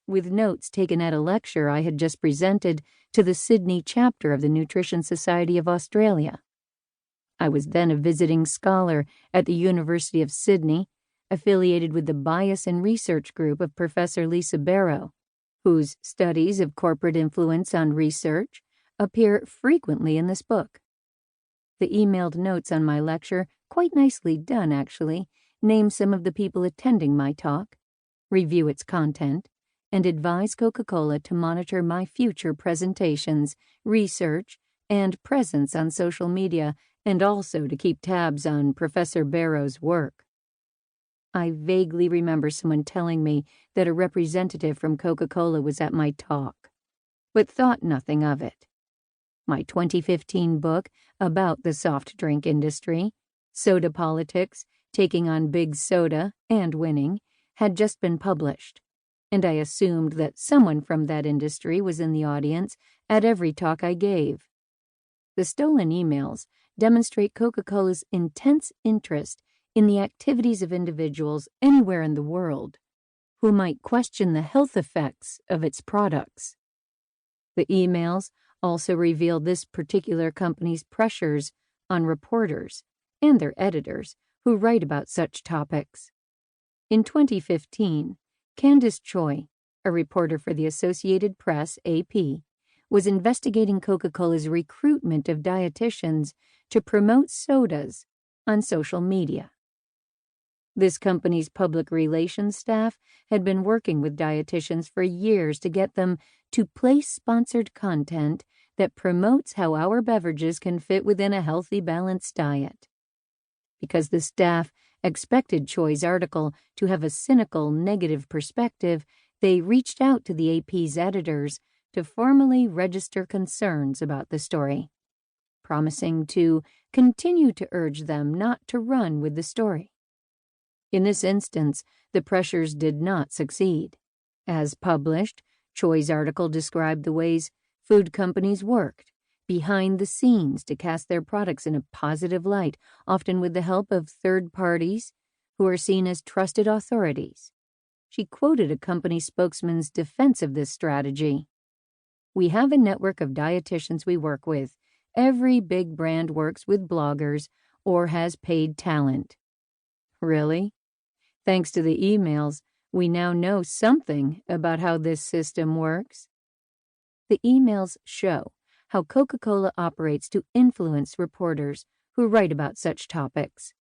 with notes taken at a lecture I had just presented to the Sydney chapter of the Nutrition Society of Australia. I was then a visiting scholar at the University of Sydney, affiliated with the Bias and Research Group of Professor Lisa Barrow, whose studies of corporate influence on research appear frequently in this book. The emailed notes on my lecture, quite nicely done actually, name some of the people attending my talk, review its content, and advise Coca-Cola to monitor my future presentations, research, and presence on social media, and also to keep tabs on Professor Barrow's work. I vaguely remember someone telling me that a representative from Coca-Cola was at my talk, but thought nothing of it. My 2015 book about the soft drink industry, Soda Politics, Taking on Big Soda and Winning, had just been published, and I assumed that someone from that industry was in the audience at every talk I gave. The stolen emails demonstrate Coca-Cola's intense interest in the activities of individuals anywhere in the world who might question the health effects of its products. The emails also reveal this particular company's pressures on reporters and their editors who write about such topics. In 2015, Candace Choi, a reporter for the Associated Press, AP, was investigating Coca-Cola's recruitment of dietitians to promote sodas on social media. This company's public relations staff had been working with dietitians for years to get them to place sponsored content that promotes how our beverages can fit within a healthy, balanced diet. Because the staff expected Choi's article to have a cynical, negative perspective, they reached out to the AP's editors to formally register concerns about the story, promising to continue to urge them not to run with the story. In this instance, the pressures did not succeed. As published, Choi's article described the ways food companies worked behind the scenes to cast their products in a positive light, often with the help of third parties who are seen as trusted authorities. She quoted a company spokesman's defense of this strategy. "We have a network of dietitians we work with. Every big brand works with bloggers or has paid talent." Really? Thanks to the emails, we now know something about how this system works. The emails show how Coca-Cola operates to influence reporters who write about such topics.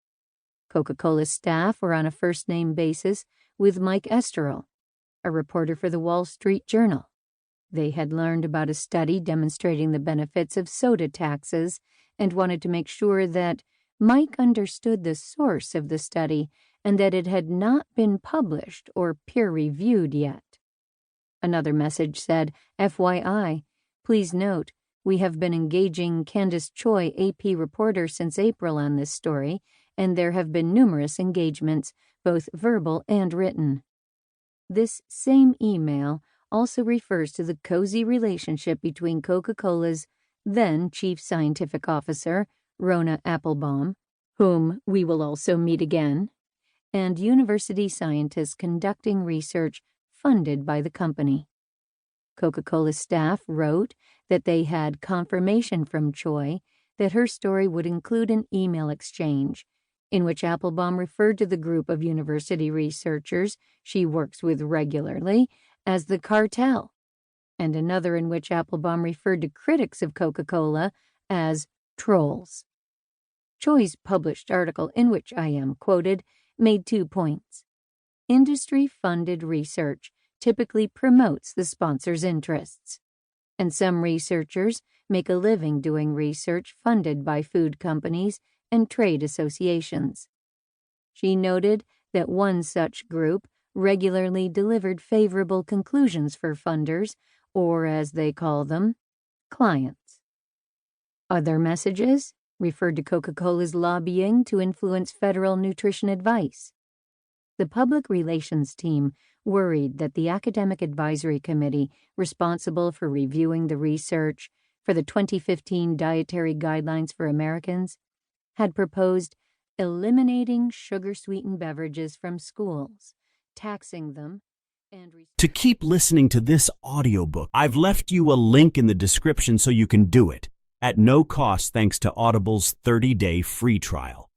Coca-Cola staff were on a first-name basis with Mike Esterl, a reporter for the Wall Street Journal. They had learned about a study demonstrating the benefits of soda taxes and wanted to make sure that Mike understood the source of the study and that it had not been published or peer-reviewed yet. Another message said, "FYI, please note, we have been engaging Candace Choi, AP reporter, since April on this story, and there have been numerous engagements, both verbal and written." This same email also refers to the cozy relationship between Coca-Cola's then Chief Scientific Officer, Rona Applebaum, whom we will also meet again, and university scientists conducting research funded by the company. Coca-Cola staff wrote that they had confirmation from Choi that her story would include an email exchange in which Applebaum referred to the group of university researchers she works with regularly as the cartel, and another in which Applebaum referred to critics of Coca-Cola as trolls. Choi's published article, in which I am quoted, made 2 points. Industry-funded research typically promotes the sponsor's interests, and some researchers make a living doing research funded by food companies and trade associations. She noted that one such group regularly delivered favorable conclusions for funders, or as they call them, clients. Other messages referred to Coca-Cola's lobbying to influence federal nutrition advice. The public relations team worried that the Academic Advisory Committee, responsible for reviewing the research for the 2015 Dietary Guidelines for Americans, had proposed eliminating sugar-sweetened beverages from schools, taxing them, To keep listening to this audiobook, I've left you a link in the description so you can do it, at no cost thanks to Audible's 30-day free trial.